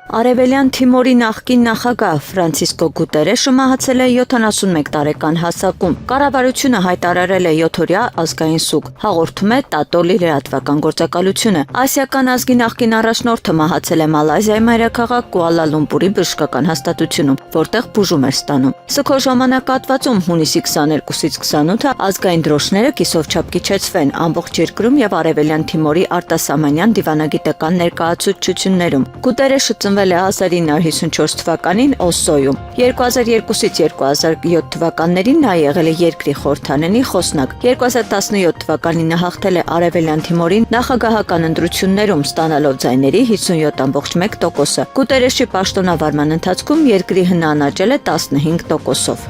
Արևելյան Թիմորի նախկին նախագահ Ֆրանցիսկո Գուտերեշը մահացել է 71 տարեկան հասակում։ Կառավարությունը հայտարարել է 7-օրյա ազգային սուգ, հաղորդում է ՏԱՏՕ-ի լրատվական գործակալությունը։ Ասիական ազգի նախկին առաջնորդը մահացել է Մալայզիայի մայրաքաղաք Կուալա Լումպուրի բժշկական հաստատությունում, որտեղ բուժում էր ստանում։ Սգո ժամանակահատվածում հունիսի 22-ից 28-ը ազգային դրոշները կիսով չափ կիչեցվեն ամբողջ երկրում եւ Արևելյան Թիմորի արտասահմանյան դիվանագիտական ներկայացուցչություններում։ Գուտերեշը ծնվել է 1954 թվականին Օսոյում։ 2002-ից 2007 թվականներին նա եղել է երկրի խորհրդարանի խոսնակ։ 2017 թվականին նա հաղթել է Արևելյան Թիմորի նախագահական ընտրություններում, ստանալով ձայների 57.1%-ը։ Գուտերեշի պաշտոնավարման ընթացքում երկրի հնան աճել է 15%-ով։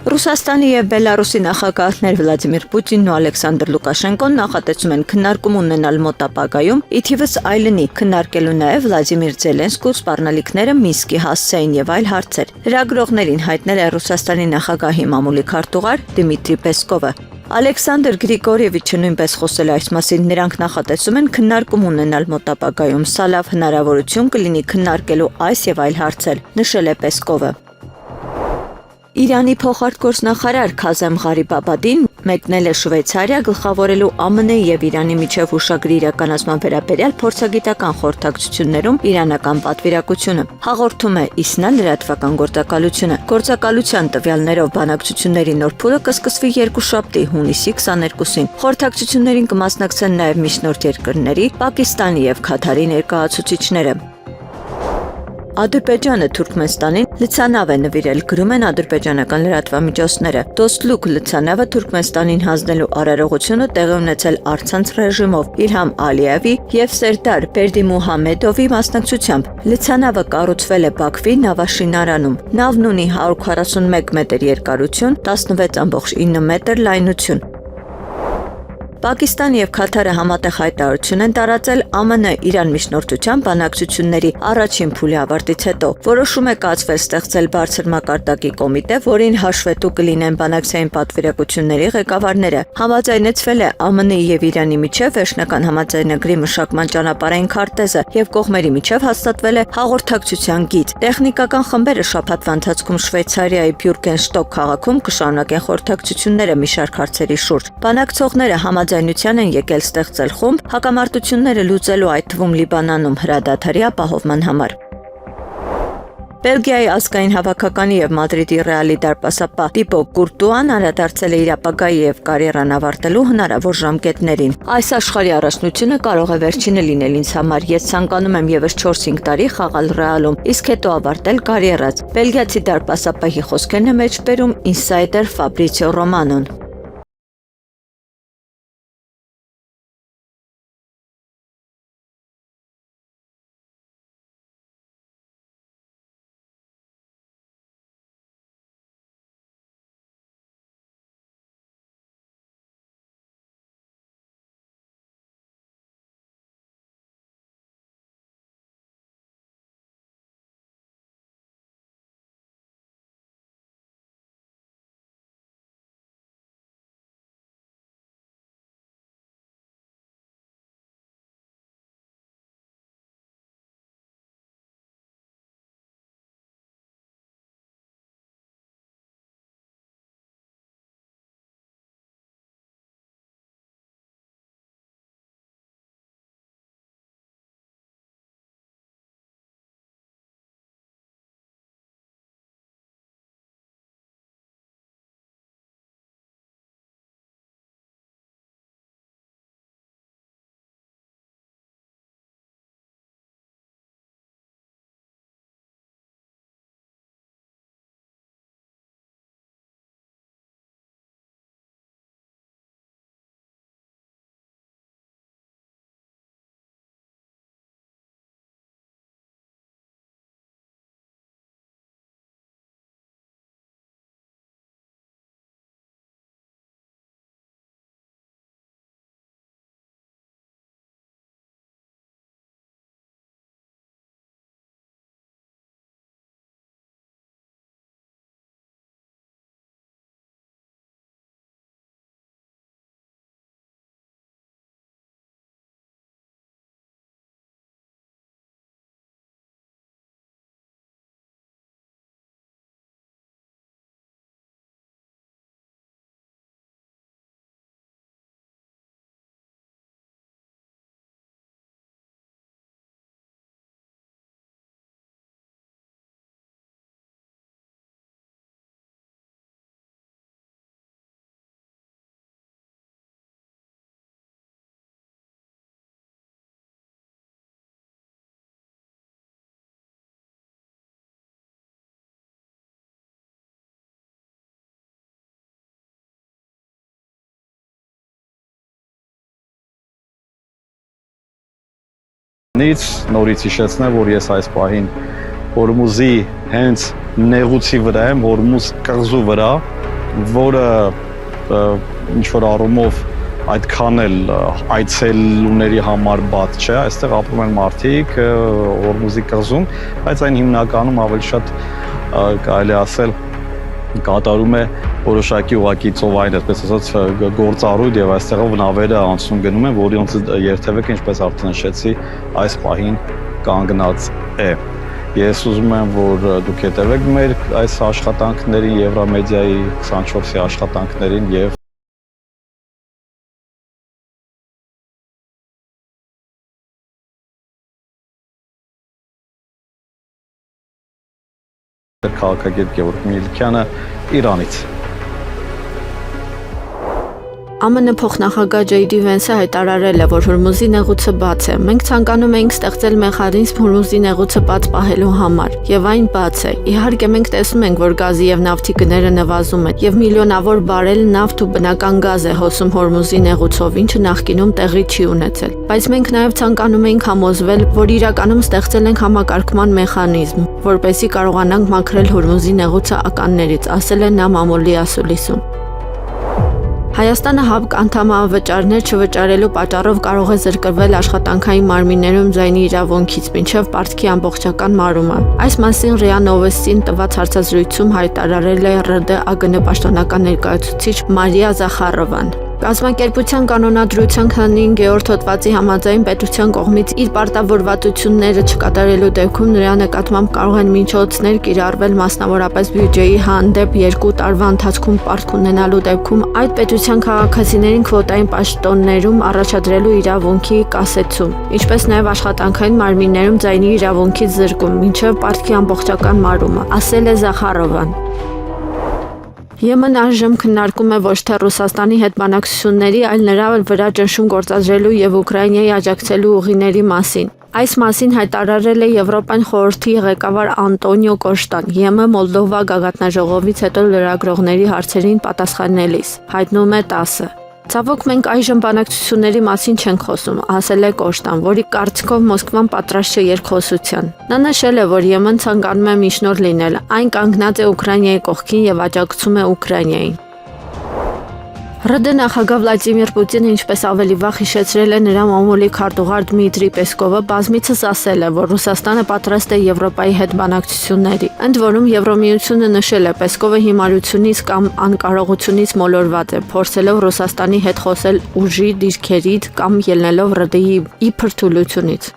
Ռուսաստանի եւ Բելարուսի նախագահներ Վլադիմիր Պուտինն ու Ալեքսանդր Լուկաշենկոն նախատեսում են քննարկում ունենալ մոտ ապագայում, ի թիվս այլնի, քննարկելու նաեւ Վլադիմիր Զելենսկու սպառնալիքները Մինսկի հասցեին եւ այլ հարցեր։ Լրագրողներին հայտնել է Ռուսաստանի նախագահի մամուլի քարտուղար Դմիտրի Պեսկովը։ Ալեքսանդր Գրիգորիևիչը նույնպես խոսել է այս մասին, նրանք նախատեսում են քննարկում ունենալ մոտ ապագայում, սա լավ հնարավորություն կլինի քննարկելու այս եւ այլ հարցեր, նշել է Պեսկովը։ Իրանի փոխարտգործնախարար Քազեմ Ղարիբաբադին մեկնել է Շվեյցարիա գլխավորելու ԱՄՆ-ի եւ Իրանի միջև հուշագրի իրականացման վերաբերյալ փորձագիտական խորհրդակցություններում իրանական պատվիրակությունը, հաղորդում է ԻՍՆԱ լրատվական գործակալությունը։ Գործակալության տվյալներով բանակցությունների նոր փուլը կսկսվի երկուշաբթի հունիսի 22-ին։ Խորհրդակցություններին կմասնակցեն նաեւ միջնորդ երկրների Պակիստանի եւ Քաթարի ներկայացուցիչները։ Ադրբեջանը Թուրքմենստանին լցանավ է նվիրել, գրում են ադրբեջանական լրատվամիջոցները։ Դոստլուկ լցանավը Թուրքմենստանին հանձնելու արարողությունը տեղի ունեցել առցանց ռեժիմով Իլհամ Ալիևի եւ Սերդար Բերդիմուհամեդովի մասնակցությամբ։ Լցանավը կառուցվել է Բաքվի Նավաշինարանում։ Նավն ունի 141 մետր երկարություն, 16.9 մետր լայնություն։ Պակիստան եւ Քաթարը համատեղ հայտարարություն են տարածել ԱՄՆ-Իրան միջնորդության բանակցությունների առաջին փուլի ավարտից հետո։ Որոշում է կայացվել ստեղծել բարձր մակարդակի կոմիտե, որին հաշվետու կլինեն բանակցային պատվիրակությունների ղեկավարները։ Համաձայնեցվել է ԱՄՆ-ի եւ Իրանի միջև վերջնական համաձայնագրի մշակման ճանապարհային քարտեզը եւ կողմերի միջև հաստատվել է հաղորդակցության գիծ։ Տեխնիկական խմբերը շաբաթվա ընթացքում Շվեյցարիայի Բյուրգենշտոկ քաղաքում կշարունակեն խորհրդակցությունները մի շարք հարցերի շուրջ։ Բանակցողները համաձայնության են եկել ստեղծել խումբ հակամարտությունները լուծելու, այդ թվում Լիբանանում հրադադարի ապահովման համար։ Բելգիայի ազգային հավաքականի եւ Մադրիդի Ռեալի դարպասապահ Տիբո Կուրտուան անդրադարձել է իր ապագայի եւ կարիերան ավարտելու հնարավոր ժամկետներին։ Այս աշխարհի առաջնությունը կարող է վերջինը լինել ինձ համար։ Ես ցանկանում եմ եւս 4-5 տարի խաղալ Ռեալում, իսկ հետո ավարտել կարիերաս։ Բելգիացի դարպասապահի խոսքերն է մեջբերում ինսայդեր Ֆաբրիցիո Ռոմանոն։ Նորից հիշեցնեմ, որ ես այս պահին Հորմուզի հենց նեղուցի վրա եմ, Հորմուզ կղզու վրա, որը ինչ-որ առումով այդքան էլ այցելուների համար բաց չէ, այստեղ ապրում են մարդիկ Հորմուզի կղզում, բայց այն հիմնականում ավելի շատ կարելի ասել կատարում է որոշակի ուղղակի ծովային, այսպես ասած, գործառույթ եւ այստեղով նավերը անցում գնում են, որոնց երթևեկը, ինչպես արդեն նշեցի, այս պահին կանգնած է։ Ես ուզում եմ, որ դուք հետևեք մեր այս աշխատանքներին, Եվրամեդիայի 24-ի աշխատանքներին եւ քաղաքագետ Գևորգ Միլքյանը Իրանից։ ԱՄՆ փոխնախագահ Ջեյդի Վենսը հայտարարել է, որ Հորմուզի նեղուցը բաց է։ Մենք ցանկանում ենք ստեղծել մեխանիզմ Հորմուզի նեղուցը բաց պահելու համար, եւ այն բաց է։ Իհարկե մենք տեսնում ենք, որ գազի եւ նավթի գները նվազում են, եւ միլիոնավոր բարել նավթ ու բնական գազ է հոսում Հորմուզի նեղուցով, ինչը նախկինում տեղի չի ունեցել։ Բայց մենք նաեւ ցանկանում ենք համոզվել, որ իրականում ստեղծել ենք համակարգման մեխանիզմ, որպեսզի կարողանանք մաքրել Հորմուզի նեղուցը ականներից, ասել է նա մամուլի ասուլիսում։ Հայաստանը ՀԱԲԿ անդամավճարներ չվճարելու պատճառով կարող է զրկվել աշխատանքային մարմիններում ձայնի իրավունքից մինչև պարտքի ամբողջական մարումը։ Այս մասին ՌԻԱ Նովոստին տված հարցազրույցում հայտարարել է ՌԴ ԱԳՆ պաշտոնական ներկայացուցիչ Մարիա Զախարովան։ Կազմակերպության կանոնադրության 25-րդ հոդվածի համաձայն պետության կողմից իր պարտավորվածությունները չկատարելու դեպքում նրա նկատմամբ կարող են միջոցներ կիրառվել մասնավորապես բյուջեի հանդեպ 2 տարվա ընթացքում պարտք ունենալու դեպքում այդ պետության քաղաքացիներին քվոտային պաշտոններում առաջադրելու իրավունքի կասեցում, ինչպես նաև աշխատանքային մարմիններում ձայնի իրավունքից զրկում մինչև պարտքի ամբողջական մարումը, ասել է Զախարովան։ ԵՄ-ն այժմ քննարկում է ոչ թե Ռուսաստանի հետ բանակցությունների, այլ նրա վրա ճնշում գործադրելու եւ Ուկրաինայի աջակցելու ուղիների մասին։ Այս մասին հայտարարել է Եվրոպյան խորհրդի ղեկավար Անտոնիո Կոշտան, ԵՄ Մոլդովա գագաթնաժողովից հետո լրագրողների հարցերին պատասխանելիս, հայտնում է ՏԱՍՍ-ը։ Ցավոք մենք այժմ բանակցությունների մասին չենք խոսում, ասել է Կոշտան, որի կարծիքով Մոսկվան պատրաստ չէ երկխոսության։ Նա նշել է, որ ԵՄ-ն ցանկանում է միջնորդ լինել, այն կանգնած է Ուկրաինայի կողքին եւ աջակցում է Ուկրաինային։ ՌԴ նախագահ Վլադիմիր Պուտինը, ինչպես ավելի վաղ հիշեցրել է նրա մամուլի քարտուղար Դմիտրի Պեսկովը, բազմիցս ասել է, որ Ռուսաստանը պատրաստ է Եվրոպայի հետ բանակցությունների։ Ընդ որում Եվրոմիությունը նշել է, Պեսկովը հիմարությունից կամ անկարողությունից մոլորված է, փորձելով Ռուսաստանի հետ խոսել ուժի դիրքերից կամ ելնելով ՌԴ-ի իբր թուլությունից։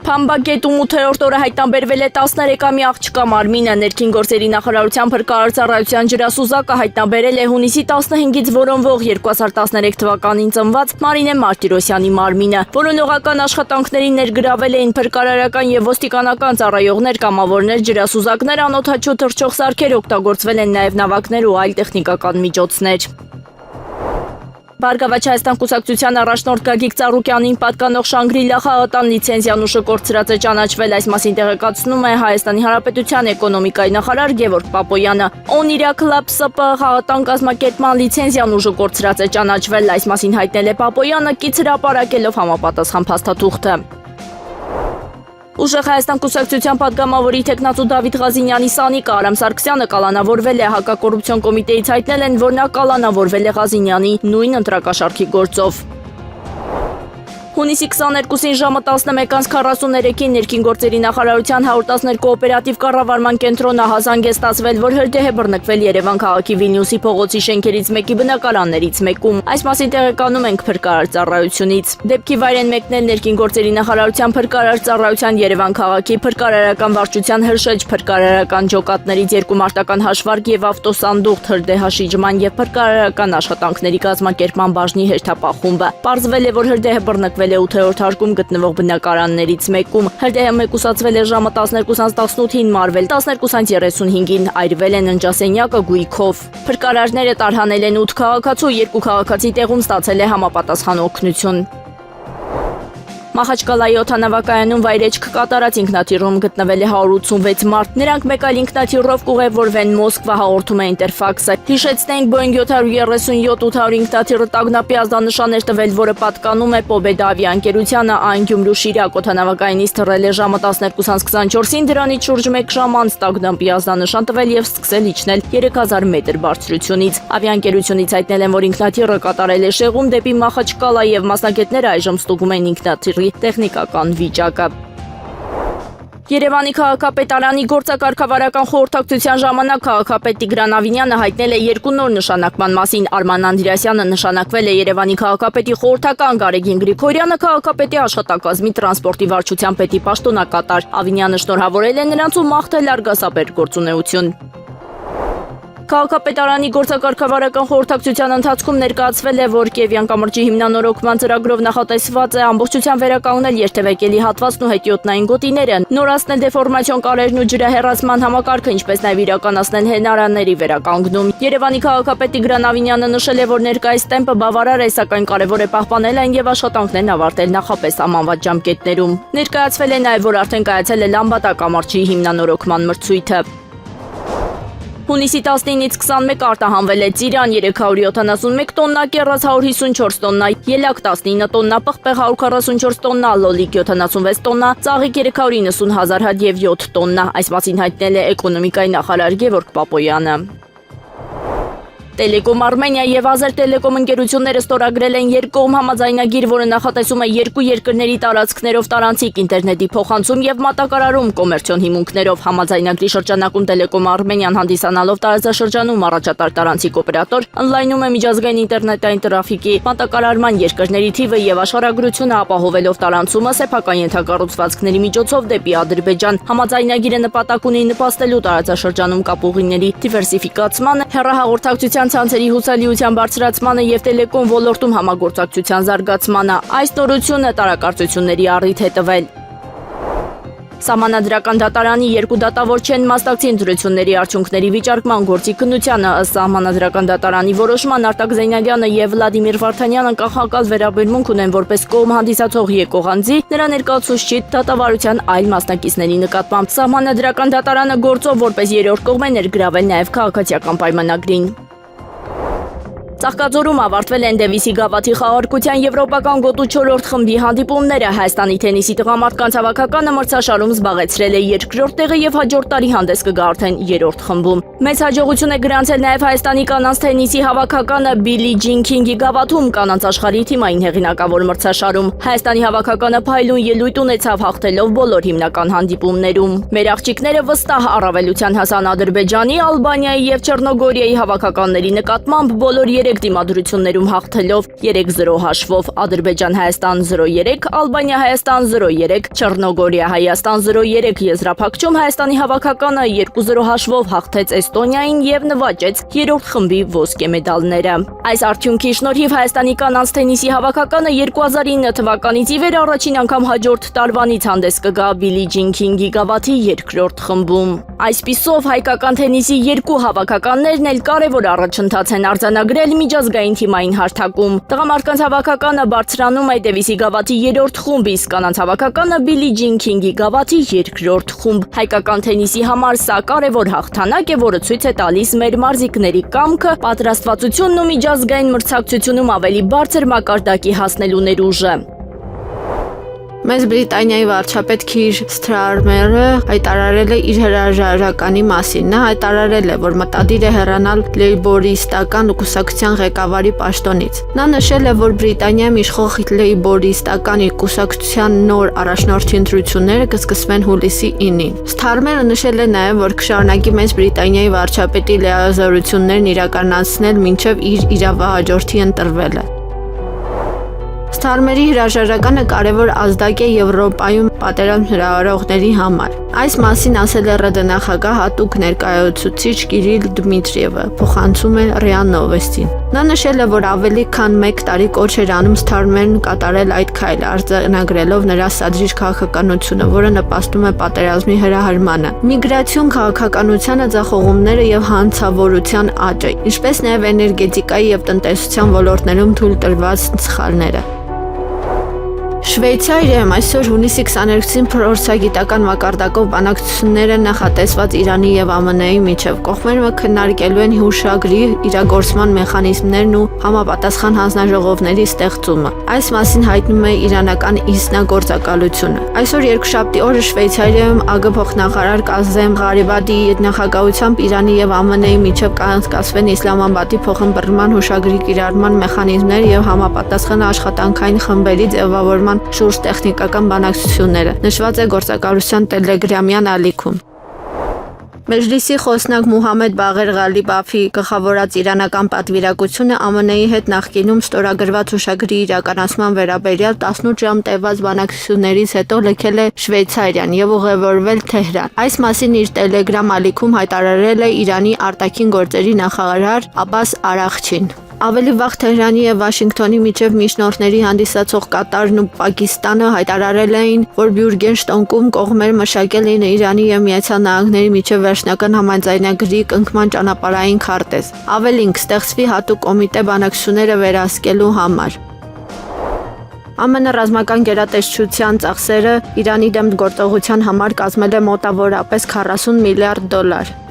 Փամբագետում 8-րդ օրը հայտնաբերվել է 13-ամյա աղջկա մարմինը։ Ներքին գործերի նախարարության փրկարարծառայության ջրասուզակը հայտնաբերել է հունիսի 15-ից որոնվող 2013 թվականին ծնված Մարինե Մարտիրոսյանի մարմինը։ Որոնողական աշխատանքներին ներգրավել էին փրկարարական եւ ոստիկանական ծառայողներ, կամավորներ, ջրասուզակներ, անօդաչու թռչող սարքեր, օգտագործվել են նաեւ նավակներ ու այլ տեխնիկական միջոցներ։ Բարգավաճ Հայաստան կուսակցության առաջնորդ Գագիկ Ծառուկյանին պատկանող Շանգրիլա խաղատան լիցենզիան ուժը կորցրած է ճանաչվել, այս մասին տեղեկացնում է Հայաստանի Հանրապետության էկոնոմիկայի նախարար Գևորգ Պապոյանը։ Օնիրիա Club ՍՊ խաղատան կազմակերպման լիցենզիան ուժը կորցրած է ճանաչվել, այս մասին հայտնել է Պապոյանը, կից հրապարակելով համապատասխան փաստաթուղթը։ Ուժեղ Հայաստան կուսակցության պատգամավորի թեկնածու Դավիթ Ղազինյանի սանիկը Արամ Սարգսյանը կալանավորվել է, հակակոռուպցիոն կոմիտեից հայտնել են, որ նա կալանավորվել է Ղազինյանի նույն ընտրակաշառքի գործով։ Հունիսի 22-ին ժամը 11:43-ին ներքին գործերի նախարարության 112 օպերատիվ կառավարման կենտրոնը հազանգ է ստացվել, որ հրդեհ է բռնկվել Երևան քաղաքի Վիլնյուսի փողոցի շենքերից մեկի բնակարաններից մեկում։ Այս մասին տեղեկանում ենք փրկարարծառայությունից։ Դեպքի վայր են մեկնել ներքին գործերի նախարարության փրկարարծառայության Երևան քաղաքի փրկարարական վարչության հրշեջ փրկարարական ջոկատներից 2 մարտական հաշվարկ եւ ավտոսանդուղթ հրդեհ հաշիջման եւ փրկարարական աշխատանքների կազմակերպման բաժնի հերթապահ։ Պարզվել է, որ հրդեհը բռնկվել 8-րդ հարկում գտնվող բնակարաններից մեկում։ Հրդեհը մեկուսացվել է ժամը 12:18-ին, մարվել 12:35-ին, այրվել է ննջասենյակը գույքով։ Փրկարարները տարհանել են 8 քաղաքացու, 2 քաղաքացի տեղում ստացել է համապատասխան օգնություն։ Մախաչկալայի օդանավակայանում վայրեջք կատարած ինքնաթիռում գտնվել է 186 մարդ։ Նրանք մեկ այլ ինքնաթիռով կուղևորվեն Մոսկվա, հաղորդում է Ինտերֆաքսը։ Հիշեցնենք, Boeing 737-800 ինքնաթիռը տագնապի ազդանշան էր տվել, որը պատկանում է Pobeda ավիաընկերությանը, այն Գյումրու Շիրակ օդանավակայանից թռել է ժամը 12:24-ին, դրանից շուրջ 1 ժամ անց տագնապի ազդանշան տվել եւ սկսել իջնել 3000 մետր բարձրությունից։ Ավիաընկերությունից հայտնել են, որ ինքնաթիռը կատարել է շեղում դեպի Մախաչկալա եւ մասնագետները այժմ ստուգում են ինքնաթիռի տեխնիկական վիճակը։ Երևանի քաղաքապետարանի գործակարգավարական խորհրդակցության ժամանակ քաղաքապետ Տիգրան Ավինյանը հայտնել է 2 նոր նշանակման մասին։ Արման Անդրեասյանը նշանակվել է Երևանի քաղաքապետի խորհրդական, Գարեգին Գրիգորյանը քաղաքապետի աշխատակազմի տրանսպորտի վարչության պետի պաշտոնակատար։ Ավինյանը շնորհավորել է նրանց ու մաղթել արգասաբեր գործունեություն։ Քաղաքապետարանի գործակարգավարական խորհրդակցության ընթացքում ներկայացվել է, որ Կիևյան կամրջի հիմնանորոգման ծրագրով նախատեսված է ամբողջությամբ վերականգնել երթևեկելի հատվածն ու հետիոտնային գոտիները, նորացնել դեֆորմացիոն կարերն ու ջրահեռացման համակարգը, ինչպես նաև իրականացնել հենարանների վերականգնում։ Երևանի քաղաքապետ Տիգրան Ավինյանը նշել է, որ ներկայիս տեմպը բավարար է, սակայն կարևոր է պահպանել այն եւ աշխատանքներն ավարտել նախապես սահմանված ժամկետներում։ Ներկայացվել է նաև, որ արդեն կայացել է Լամբատա կամրջի հիմնանորոգման մրցույթը։ Հունիսի 19-ից 21 արտահանվել է ծիրան 371 տոննա, կեռազ 154 տոննա, ելակ 19 տոննա, պղպեղ 144 տոննա, լոլիկ 76 տոննա, ծաղիկ 390,000 հատ եւ 7 տոննա։ Այս մասին հայտնել է էկոնոմիկայի նախարար Գևորգ Պապոյանը։ Տելեկոմ Արմենիա եւ Ազերտելեկոմ ընկերությունները ստորագրել են երկկողմ համաձայնագիր, որը նախատեսում է երկու երկրների տարածքներով տարանցիկ ինտերնետի փոխանցում եւ մատակարարում կոմերցիոն հիմունքներով։ Համաձայնագրի շրջանակում Տելեկոմ Արմենիան հանդիսանալով տարածաշրջանում առաջատար տարանցիկ օպերատոր ընդլայնում է միջազգային ինտերնետային տրաֆիկի մատակարարման երկրների թիվը եւ աշխարհագրությունը, ապահովելով տարանցումը սեփական ենթակառուցվածքների միջոցով դեպի Ադրբեջան։ Համաձայնագիրը նպատակ ունի նպաստելու տարածաշրջանում կապուղիների դիվերսիֆիկացմանը, հեռահաղորդակցության ցանցերի հուսալիության բարձրացմանը եւ տելեկոմ ոլորտում համագործակցության զարգացմանը։ Այս նորությունը տարակարծությունների առիթ է տվել։ Սահմանադրական դատարանի երկու դատավոր չեն մասնակցի ընտրությունների արդյունքների վիճարկման գործի քննությանը։ Ըստ Սահմանադրական դատարանի որոշման Արտակ Զեյնալյանը եւ Վլադիմիր Վարդանյանը կանխակալ վերաբերմունք ունեն որպես կողմ հանդիսացող եկող անձի, նրա ներկայացուցիչ դատավարության այլ մասնակիցների նկատմամբ։ Սահմանադրական դատարանը գործով որպես երրորդ կողմ է ներգրավել նաեւ քաղաքացիական պայմանագրին։ Ծաղկաձորում ավարտվել են Դևիսի գավաթի խաղարկության եվրոպական գոտու 4-րդ խմբի հանդիպումները։ Հայաստանի թենիսի տղամարդկանց հավաքականը մրցաշարում զբաղեցրել է 2-րդ տեղը եւ հաջորդ տարի հանդես կգա արդեն 3-րդ խմբում։ Մեծ հաջողություն է գրանցել նաեւ Հայաստանի կանանց թենիսի հավաքականը Բիլի Ջին Քինգի գավաթում կանանց աշխարհի թիմային հեղինակավոր մրցաշարում։ Հայաստանի հավաքականը փայլուն ելույթ ունեցավ, հաղթելով բոլոր հիմնական հանդիպումներում։ Մեր աղջիկները վստահ առավելության հասան Ադրբեջանի, Ալբանիայի եւ Չեռնոգորիայի հավաքականների նկատմամբ բոլոր դիմադրություններում հաղթելով 3-0 հաշվով։ Ադրբեջան-Հայաստան 0-3, Ալբանիա-Հայաստան 0-3, Չեռնոգորիա-Հայաստան 0-3 եզրափակչում Հայաստանի հավաքականը 2-0 հաշվով հաղթեց Էստոնիային եւ նվաճեց 3-րդ խմբի ոսկե մեդալները։ Այս արդյունքի շնորհիվ Հայաստանի կանանց թենիսի հավաքականը 2009 թվականից ի վեր առաջին անգամ հաջորդ տարվանից հանդես կգա Բիլի Ջին Քինգի գավաթի 2-րդ խմբում։ Այսպիսով հայկական թենիսի երկու հավաքականներն էլ կարևոր առաջընթաց են արձանագրել միջազգային թիմային հարթակում։ Տղամարդկանց հավաքականը բարձրանում է Դևիսի գավաթի 3-րդ խումբ, իսկ կանանց հավաքականը Բիլի Ջին Քինգի գավաթի 2-րդ խումբ։ Հայկական թենիսի համար սա կարևոր հաղթանակ է, որը ցույց է տալիս մեր մարզիկների կամքը, պատրաստվածությունն ու միջազգային մրցակցությունում ավելի բարձր մակարդակի հասնելու ներուժը։ Մեծ Բրիտանիայի վարչապետ Քիր Սթարմերը հայտարարել է իր հրաժարականի մասին։ Նա հայտարարել է, որ մտադիր է հեռանալ լեյբորիստական կուսակցության ղեկավարի պաշտոնից։ Նա նշել է, որ Բրիտանիայում իշխող լեյբորիստական կուսակցության նոր առաջնորդի ընտրությունները կսկսվեն հուլիսի 9-ին։ Սթարմերը նշել է նաև, որ կշարունակի Մեծ Բրիտանիայի վարչապետի լիազորություններն իրականացնել մինչև իր իրավահաջորդի ընտրվելը։ Սթարմերի հրաժարականը կարևոր ազդակ է Եվրոպայում պատերազմ հրահրողների համար։ Այս մասին ասել է ՌԴ նախագահ հատուկ ներկայացուցիչ Կիրիլ Դմիտրիևը, փոխանցում է ՌԻԱ Նովոստին։ Նա նշել է, որ ավելի քան 1 տարի կոչ էր անում Սթարմերն կատարել այդ քայլը, արձանագրելով նրա սադրիչ քաղաքականությունը, որը նպաստում է պատերազմի հրահրմանը, միգրացիոն քաղաքականությանը, ձախողումները եւ հանցավորության աճը, ինչպես նաեւ էներգետիկայի եւ տնտեսության ոլորտներում թույլ տրված սխալները։ Շվեյցարիայում այսօր հունիսի 22-ին փորձագիտական մակարդակով բանակցություններ են նախատեսված Իրանի եւ ԱՄՆ-ի միջև։ Կողմերը քննարկելու են հուշագրի իրագործման մեխանիզմներն ու համապատասխան հանձնաժողովների ստեղծումը։ Այս մասին հայտնում է իրանական ինքնագործակալությունը։ Այսօր երկուշաբթի օրը Շվեյցարիայում ԱԳ փոխնախարար Կազեմ Ղարիբադիի նախագահությամբ Իրանի եւ ԱՄՆ-ի միջև կանցկացվեն Իսլամաբադի փոխըմբռնման հուշագրի կիրառման մեխանիզմներ եւ համապատասխան աշխատանքային խմբերի ձևավորման շուրջ տեխնիկական բանակցությունները, նշված է գործակալության տելեգրամյան ալիքում։ Մեջլիսի խոսնակ Մուհամմեդ Բաղեր Ղալիբաֆի գլխավորած իրանական պատվիրակությունը ԱՄՆ-ի հետ նախկինում ստորագրված հուշագրի իրականացման վերաբերյալ 18 ժամ տևած բանակցություններից հետո լքել է Շվեյցարիան եւ ուղևորվել Թեհրան։ Այս մասին իր տելեգրամ ալիքում հայտարարել է Իրանի արտաքին գործերի նախարար Աբբաս Արաղչին։ Ավելի վաղ Թեհրանի եւ Վաշինգտոնի միջև միջնորդների հանդիսացող Կատարն ու Պակիստանը հայտարարել էին, որ Բյուրգենշտոկում կողմերը մշակել էին Իրանի եւ Միացյալ Նահանգների միջև վերջնական համաձայնագրի կնքման ճանապարհային քարտեզ։ Ավելին կստեղծվի հատուկ կոմիտե բանակցությունները վերահսկելու համար։ ԱՄՆ ռազմական գերատեսչության ծախսերը Իրանի դեմ գործողության համար կազմել է մոտավորապես $40 միլիարդ։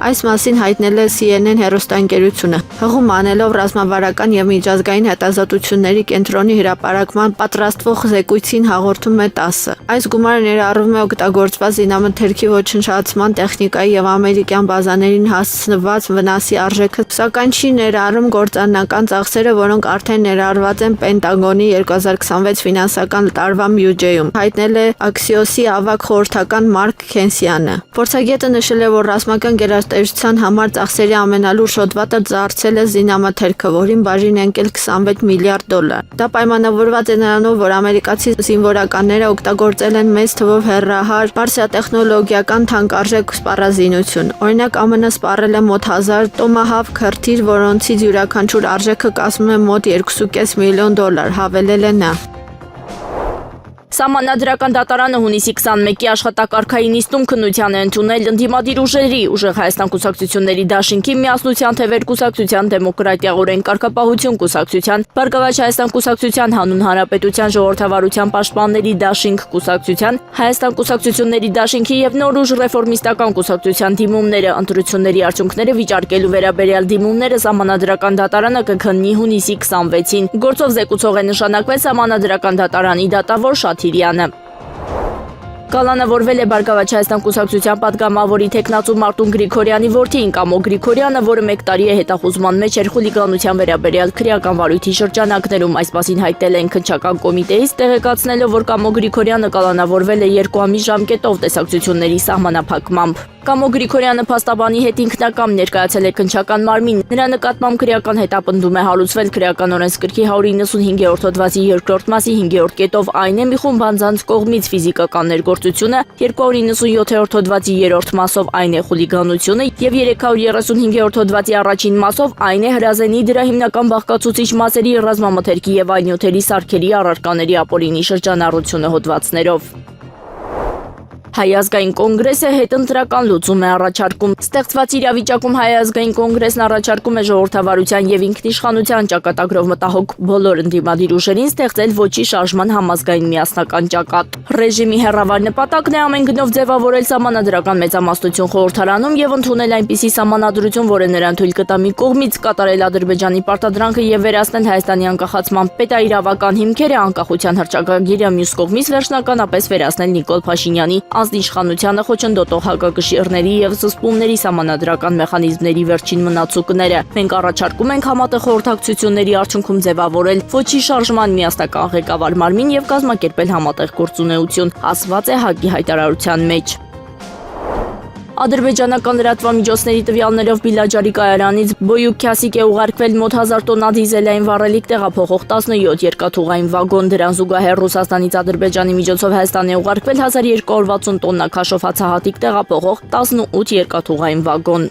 Այս մասին հայտնել է CNN հեռուստաընկերությունը, հղում անելով ռազմավարական եւ միջազգային հետազոտությունների կենտրոնի հրապարակման պատրաստվող զեկույցին հաղորդում է ՏԱՍՍ-ը։ Այս գումարը ներառում է օգտագործված զինամթերքի ոչնչացման տեխնիկայի եւ ամերիկյան բազաներին հասցնված վնասի արժեքը, սակայն չի ներառում գործառնական ծախսերը, որոնք արդեն ներառված են Պենտագոնի 2026 ֆինանսական տարվա բյուջեում, հայտնել է Axios-ի ավագ խորհրդական Մարկ Քենսյանը։ Փորձագետը նշել է, որ ռազմական գերատեսչության համար ծախսերի ամենալուրջ հոդվածը դարձել է զինամթերքը, որին բաժին ընկել $26 միլիարդ։ Դա պայմանավորված է նրանով, որ ամերիկացի զինվորականները օգտագործել են մեծ թվով հեռահար բարձրատեխնոլոգիական թանկարժեք սպառազինություն։ Օրինակ ԱՄՆ սպառել է մոտ 1000 Tomahawk հրթիռ, որոնցից յուրաքանչյուր արժեքը կազմում է մոտ $2.5 միլիոն, հավելել է նա։ Սահմանադրական դատարանը հունիսի 21-ի աշխատակարգային նիստում քննության է ընդունել ընդդիմադիր ուժերի Ուժեղ Հայաստան կուսակցությունների դաշինքի, Միասնության թևեր կուսակցության, Դեմոկրատիա օրենք կարգապահություն կուսակցության, Բարգավաճ Հայաստան կուսակցության, Հանուն Հանրապետության ժողովրդավարության պաշտպանների դաշինք կուսակցության, Հայաստան կուսակցությունների դաշինքի եւ Նոր ուժ ռեֆորմիստական կուսակցության դիմումները, ընտրությունների արդյունքները վիճարկելու վերաբերյալ դիմումները Սահմանադրական դատարանը կքննի հունիսի 26-ին։ Գործով զեկուցող է նշանակվել Սահմանադրական դատարանի դատավոր Շաթիրյանը։ Կալանավորվել է Բարգավաճ Հայաստան կուսակցության պատգամավորի թեկնածու Մարտուն Գրիգորյանի որդին Կամո Գրիգորյանը, որը 1 տարի է հետախուզման մեջ էր խուլիգանության վերաբերյալ քրեական վարույթի շրջանակներում։ Այս մասին հայտնել են քննչական կոմիտեից, տեղեկացնելով, որ Կամո Գրիգորյանը կալանավորվել է 2 ամիս ժամկետով տեսակցությունների սահմանափակմամբ։ Կամո Գրիգորյանը փաստաբանի հետ ինքնակամ ներկայացել է քննչական մարմին։ Նրա նկատմամբ քրեական հետապնդում է հարուցվել քրեական օրենսգրքի 195-րդ հոդվածի 2-րդ մասի 5-րդ կետով, այն է մի խումբ անձանց կողմից ֆիզիկական ներգործությունը, 297-րդ հոդվածի 3-րդ մասով այն է խուլիգանությունը եւ 335-րդ հոդվածի առաջին մասով այն է հրազենի դրա հիմնական բաղկացուցիչ մասերի ռազմամթերքի եւ այլ նյութերի սարքերի առարկաների ապօրինի շրջանառությունը հոդվածներով։ Հայ ազգային կոնգրեսը հետընտրական լուծում է առաջարկում։ Ստեղծված իրավիճակում Հայ ազգային կոնգրեսն առաջարկում է ժողովրդավարության եւ ինքնիշխանության ճակատագրով մտահոգ բոլոր ընդդիմադիր ուժերին ստեղծել ոչի շարժման համազգային միասնական ճակատ։ Ռեժիմի հեռավար նպատակն է ամեն գնով ձևավորել սահմանադրական մեծամասնություն խորհրդարանում եւ ընդունել այնպիսի սահմանադրություն, որը նրան թույլ կտա մի կողմից կատարել Ադրբեջանի պարտադրանքը եւ վերացնել Հայաստանի անկախացման պետաիրավական հիմքերը, անկախության հռչակագիրը, մյուս կողմից վերջնականապես վերացնել Նիկոլ Փաշինյանի անձնիշխանությանը խոչընդոտող հակակշիռների եւ զսպումների սահմանադրական մեխանիզմների վերջին մնացուկները։ Մենք առաջարկում ենք համատեղ խորհրդակցությունների արդյունքում ձևավորել ոչի շարժման միասնական ղեկավար մարմին եւ կազմակերպել համատեղ գործունեություն, ասված է ՀԱԿ-ի հայտարարության մեջ։ Ադրբեջանական լրատվամիջոցների տվյալներով Բիլաջարի կայարանից Բոյուք-Քյասիկ է ուղարկվել մոտ 1000 տոննա դիզելային վառելիք տեղափոխող 17 երկաթուղային վագոն։ Դրան զուգահեռ Ռուսաստանից Ադրբեջանի միջոցով Հայաստան է ուղարկվել 1260 տոննա քաշով հացահատիկ տեղափոխող 18 երկաթուղային վագոն։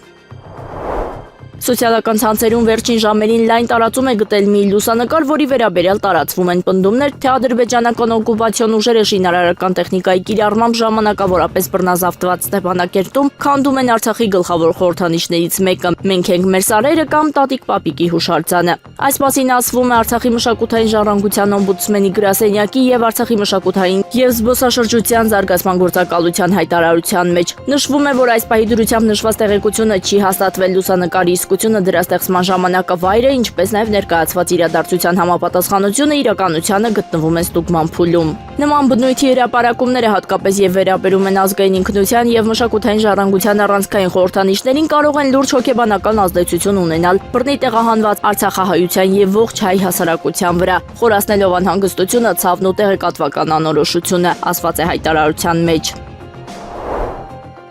Սոցիալական ցանցերում վերջին ժամերին լայն տարածում է գտել մի լուսանկար, որի վերաբերյալ տարածվում են պնդումներ, թե ադրբեջանական օկուպացիոն ուժերը շինարարական տեխնիկայի կիրառմամբ ժամանակավորապես բռնազավթված Ստեփանակերտում քանդում են Արցախի գլխավոր խորհրդանիշներից մեկը՝ «Մենք ենք մեր սարերը» կամ «Տատիկ Պապիկի» հուշարձանը։ Այս մասին ասվում է Արցախի մշակութային ժառանգության օմբուդսմենի գրասենյակի եւ Արցախի մշակութային եւ զբոսաշրջության զարգացման գործակալության հայտարարության մեջ։ Նշվում է, որ այս պահի դրությամբ նշված տեղեկությունը չի հաստատվել լուսանկարի իսկությունը դրա ստեղծման ժամանակավայրը, ինչպես նաեւ ներկայացված իրադարձության համապատասխանությունը իրականությանը գտնվում է ստուգման փուլում։ Նման բնույթի հրապարակումները հատկապես եւ վերաբերում են ազգային ինքնության եւ մշակութային ժառանգության առանցքային խորհրդանիշներին կարող են լուրջ հոգեբանական ազդեցություն ունենալ բռնի տեղահանված արցախահայության եւ ողջ հայ հասարակության վրա, խորացնելով անհանգստությունը, ցավն ու տեղեկատվական անորոշությունը, ասված է հայտարարության մեջ։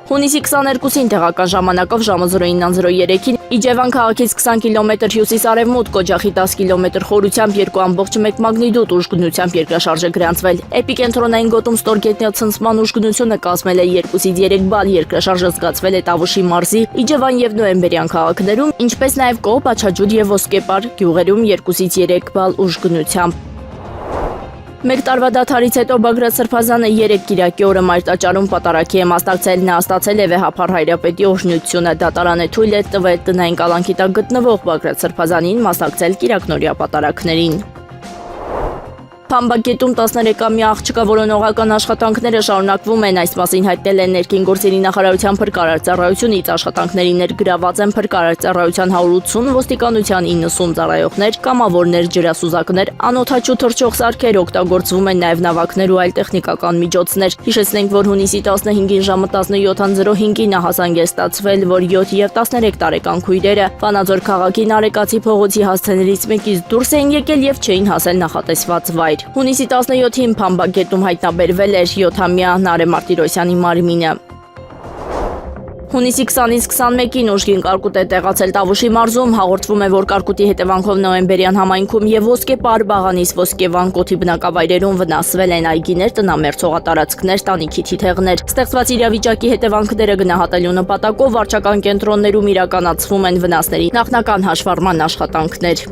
Հունիսի 22-ին տեղական ժամանակով ժամը 09:03-ին Իջևան քաղաքից 20 կիլոմետր հյուսիս-արևմուտք օջախի 10 կիլոմետր խորությամբ 2.1 մագնիտուդ ուժգնությամբ երկրաշարժ է գրանցվել։ Էպիկենտրոնային գոտում ստորգետնյա ցնցման ուժգնությունը կազմել է 2-ից 3 բալ, երկրաշարժը զգացվել է Տավուշի մարզի, Իջևան եւ Նոյեմբերյան քաղաքներում, ինչպես նաեւ Կոպ, Աչաջուր եւ Ոսկեպար գյուղերում 2-ից 3 բալ ուժգնությամբ։ Մեկ տարվա դադարից հետո Բագրատ Սրբազանը 3 կիրակի օրը մայրտաճարում պատարագի է մասնակցել, նա ստացել է վեհափառ հայրապետի օրհնությունը, դատարանը թույլ է տվել տնային կալանքի տակ գտնվող Բագրատ Սրբազանին մասնակցել կիրակնօրյա պատարագներին։ Փամբագետում 13-ամյա աղջկա որոնողական աշխատանքները շարունակվում են, այս մասին հայտնել են ներքին գործերի նախարարության փրկարար ծառայությունից, աշխատանքների ներգրաված են փրկարար ծառայության 180, ոստիկանության 90 ծառայողներ, կամավորներ, ջրասուզակներ, անօդաչու թռչող սարքեր, օգտագործվում են նաև նավակներ ու այլ տեխնիկական միջոցներ։ Հիշեցնենք, որ հունիսի 15-ին ժամը 17:05-ին նահանգ է ստացվել, որ 7 եւ 13 տարեկան քույրերը Վանաձոր քաղաքի Նարեկացի փողոցի հասցեներից մեկից դուրս էին եկել եւ չէին հասել նախատեսված վայր։ Հունիսի 17-ին Փամբագետում հայտնաբերվել էր 7-ամյա Նարե Մարտիրոսյանի մարմինը։ Հունիսի 20-ից 21-ին ուժգին կարկուտ է տեղացել Տավուշի մարզում, հաղորդվում է, որ կարկուտի հետևանքով Նոյեմբերյան համայնքում եւ Ոսկեպար, Բաղանիս, Ոսկեվան, Կոթի բնակավայրերում վնասվել են այգիներ, տնամերձ հողատարածքներ, տանիքի թիթեղներ։ Ստեղծված իրավիճակի հետևանքները գնահատելու նպատակով վարչական կենտրոններում իրականացվում են վնասների նախնական հաշվառման աշխատանքներ։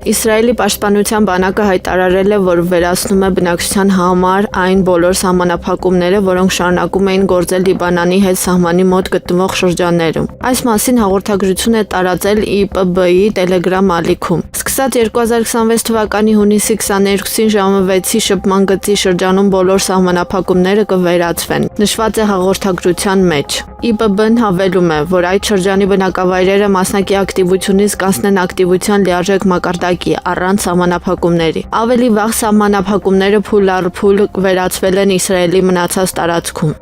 Իսրայելի պաշտպանության բանակը հայտարարել է, որ վերացնում է բնակչության համար այն բոլոր սահմանափակումները, որոնք շարունակում էին գործել Լիբանանի հետ սահմանի մոտ գտնվող շրջաններում։ Այս մասին հաղորդագրություն է տարածել ԻՊԲ-ի Telegram ալիքում։ Սկսած 2026 թվականի հունիսի 22-ին ժամը 6-ի շփման գծի շրջանում բոլոր սահմանափակումները կվերացվեն, նշված է հաղորդագրության մեջ։ ԻՊԲ-ն հավելում է, որ այդ շրջանի բնակավայրերը մասնակի ակտիվությունից կանցնեն ակտիվության լիարժեք մակարդակի առանց սահմանափակումների։ Ավելի վաղ սահմանափակումները փուլ առ փուլ վերացվել են Իսրայելի մնացած տարածքում։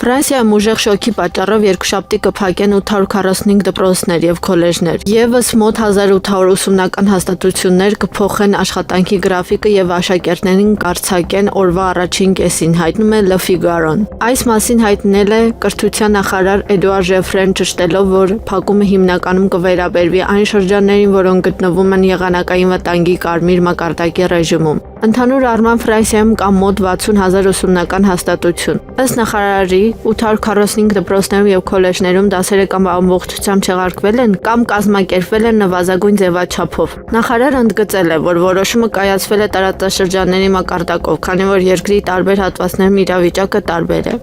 Ֆրանսիայում ուժեղ շոկի պատճառով երկուշաբթի կփակեն 845 դպրոցներ եւ քոլեջներ։ Եվս մոտ 1800 ուսումնական հաստատություններ կփոխեն աշխատանքի գրաֆիկը եւ աշակերտներին կարձակեն օրվա առաջին կեսին, հայտնում է Le Figaro-ն։ Այս մասին հայտնել է կրթության նախարար Էդուարդ Ժեֆրեն, ճշտելով, որ փակումը հիմնականում կվերաբերվի այն շրջաններին, որոնք գտնվում են եղանակային վտանգի կարմիր մակարդակի ռեժիմում։ Ընդհանուր առմամբ Ֆրանսիայում կա մոտ 60,000 ուսումնական հաստատություն։ Ըստ նախարարի 845 դպրոցներում եւ քոլեջներում դասերը կամ ամբողջությամբ չեղարկվել են կամ կազմակերպվել են նվազագույն ձևաչափով։ Նախարարը ընդգծել է, որ որոշումը կայացվել է տարածաշրջանների մակարդակով, քանի որ երկրի տարբեր հատվածներում իրավիճակը տարբեր է։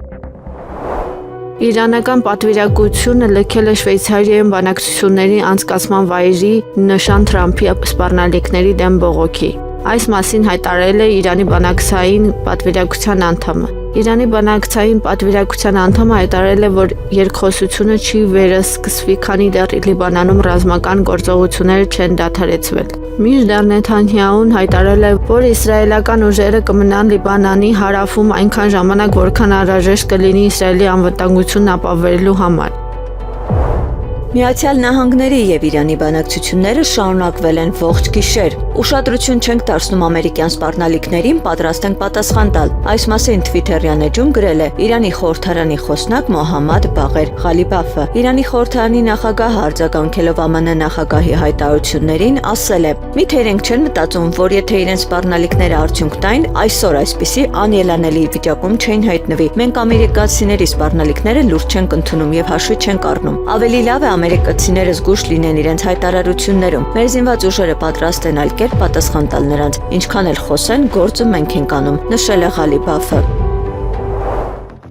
Իրանական պատվիրակությունը լքել է Շվեյցարիայում բանակցությունների անցկացման վայրի նշան Թրամփի սպառնալիքների դեմ բողոքի։ Այս մասին հայտարարել է Իրանի բանակցային պատվիրակության անդամը։ Իրանի բանակցային պատվիրակության անդամը հայտարարել է, որ երկխոսությունը չի վերսկսվի, քանի դեռ Լիբանանում ռազմական գործողությունները չեն դադարեցվել։ Մինչդեռ Նեթանյահուն հայտարարել է, որ իսրայելական ուժերը կմնան Լիբանանի հարավում այնքան ժամանակ, որքան անհրաժեշտ կլինի Իսրայելի անվտանգությունն ապահովելու համար։ Միացյալ Նահանգների եւ Իրանի բանակցությունները շարունակվել են ողջ գիշեր։ Ուշադրություն չենք դարձնում ամերիկյան սպառնալիքներին, պատրաստ ենք պատասխան տալ։ Այս մասին Twitter-յան էջում գրել է Իրանի խորհրդարանի խոսնակ Մոհամմադ Բաղեր Ղալիբաֆը։ Իրանի խորհրդարանի նախագահը արձագանքելով ԱՄՆ նախագահի հայտարարություններին ասել է. «Միթե իրենք չեն մտածում, որ եթե իրենց սպառնալիքները արդյունք տային, այսօր այսպիսի անելանելի վիճակում չէին հայտնվի։ Մենք ամերիկացիների սպառնալիքները լուրջ չենք ընդունում եւ հաշվի չենք առնում։ Ավելի լավ է ամերիկացիները զգուշ լինեն իրենց հայտարարություններում։ Մեր զինված ուժերը պատրաստ են այլ կերպ պատասխան տալ նրանց, ինչքան էլ խոսեն, գործը մենք ենք անում», նշել է Ղալիբաֆը։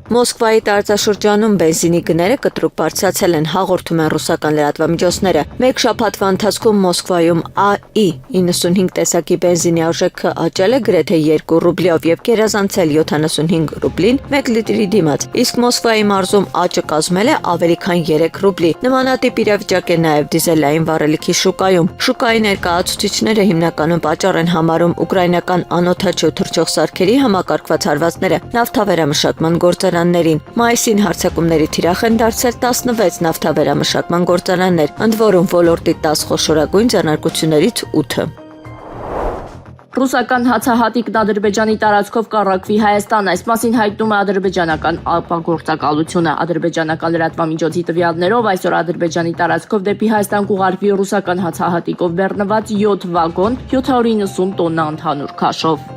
Մոսկվայի տարածաշրջանում բենզինի գները կտրուկ բարձրացել են, հաղորդում են ռուսական լրատվամիջոցները։ Մեկ շաբաթվա ընթացքում Մոսկվայում AI 95 տեսակի բենզինի արժեքը աճել է գրեթե 2 ռուբլիով եւ գերազանցել 75 ռուբլին 1 լիտրի դիմաց։ Իսկ Մոսկվայի մարզում աճը կազմել է ավելի քան 3 ռուբլի։ Նմանատիպ իրավիճակ է նաեւ դիզելային վառելիքի շուկայում։ Շուկայի ներկայացուցիչները հիմնականում պատճառ են համարում ուկրաինական անօդաչու թռչող սարքերի համակարգված հարվածները նավթավերամշակման գործարաններին։ Մայիսին հարձակումների թիրախ են դարձել 16 նավթավերամշակման գործարաններ, ընդ որում ոլորտի 10 խոշորագույն ձեռնարկություններից 8-ը։ Ռուսական հացահատիկն Ադրբեջանի տարածքով կառաքվի Հայաստան, այս մասին հայտնում է ադրբեջանական ապագործակալությունը։ Ադրբեջանական լրատվամիջոցի տվյալներով այսօր Ադրբեջանի տարածքով դեպի Հայաստան կուղարկվի ռուսական հացահատիկով բեռնված 7 վագոն 790 տոննա ընդհանուր քաշով։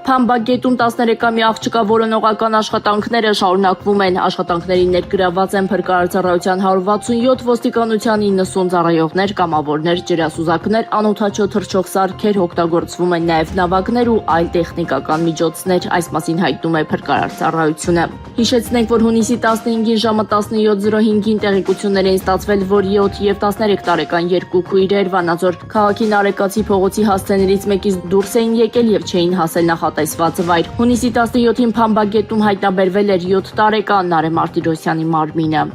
Փամբագետում 13-ամյա աղջկա որոնողական աշխատանքները շարունակվում են։ Աշխատանքներին ներգրաված են փրկարարծառայության 167 ոստիկանության 90 ծառայողներ, կամավորներ, ջրասուզակներ, անօդաչու թռչող սարքեր, օգտագործվում են նաև նավակներ ու այլ տեխնիկական միջոցներ, այս մասին հայտնում է փրկարարծառայությունը։ Հիշեցնենք, որ հունիսի 15-ին ժամը 17:05-ին տեղեկություններ էին ստացվել, որ 7 եւ 13 տարեկան երկու քույրեր Վանաձոր քաղաքի Նարեկացի փողոցի հասցեներից մեկից դուրս էին եկել եւ չէին հասել նախատեսված վայր։ Հունիսի 17-ին Փամբագետում հայտնաբերվել էր 7 տարեկան Նարե Մարտիրոսյանի մարմինը։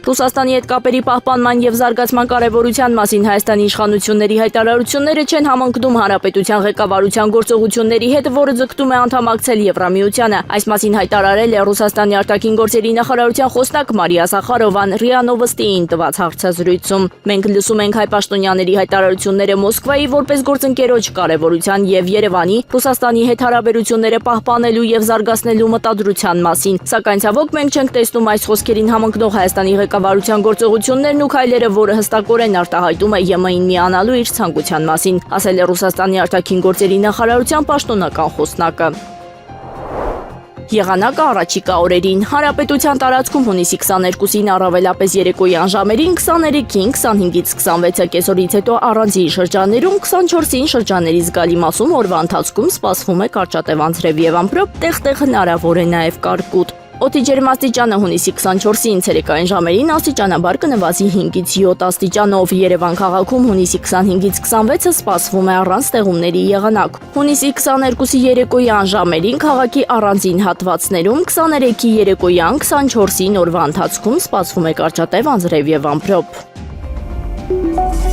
Ռուսաստանի հետ կապերի պահպանման եւ զարգացման կարեւորության մասին Հայաստանի իշխանությունների հայտարարությունները չեն համընկնում Հանրապետության ղեկավարության գործողությունների հետ, որը ձգտում է անդամակցել Եվրամիությանը։ Այս մասին հայտարարել է Ռուսաստանի արտաքին գործերի նախարարության խոսնակ Մարիա Զախարովան ՌԻԱ Նովոստիին տված հարցազրույցում։ Մենք լսում ենք հայ պաշտոնյաների հայտարարությունները Մոսկվայի որպես գործընկերոջ կարեւորության եւ Երևանի Ռուսաստանի հետ հարաբերությունները պահպանելու եւ զարգացնելու մտադրության մասին, սակայն ցավոք մենք չենք տեսնում այս խոսքերին համընկնող Հայաստանի ղեկավարության գործողություններն ու քայլերը, որը հստակորեն արտահայտում է ԵՄ-ին միանալու իր ցանկության մասին, ասել է Ռուսաստանի արտաքին գործերի նախարարության պաշտոնական խոսնակը։ Եղանակը առաջիկա օրերին Հանրապետության տարածքում հունիսի 22-ին առավելապես երեկոյան ժամերին 23-ին 25-ից 26-ը կեսօրից հետո առանձին շրջաններում 24-ին շրջանների զգալի մասում օրվա ընթացքում սպասվում է կարճատև անձրև եւ ամպրոպ, տեղ-տեղ հնարավոր է նաեւ կարկուտ։ Օդի ջերմաստիճանը հունիսի 24-ին ցերեկային ժամերին աստիճանաբար կնվազի 5-ից 7 աստիճանով։ Երևան քաղաքում հունիսի 25-ից 26-ը սպասվում է առանց ստեղումների եղանակ։ Հունիսի 22-ի երեկոյան ժամերին քաղաքի առանձին հատվածներում, 23-ի երեկոյան 24-ին օրվա ընթացքում սպասվում է կարճատև անձրև եւ ամպրոպ։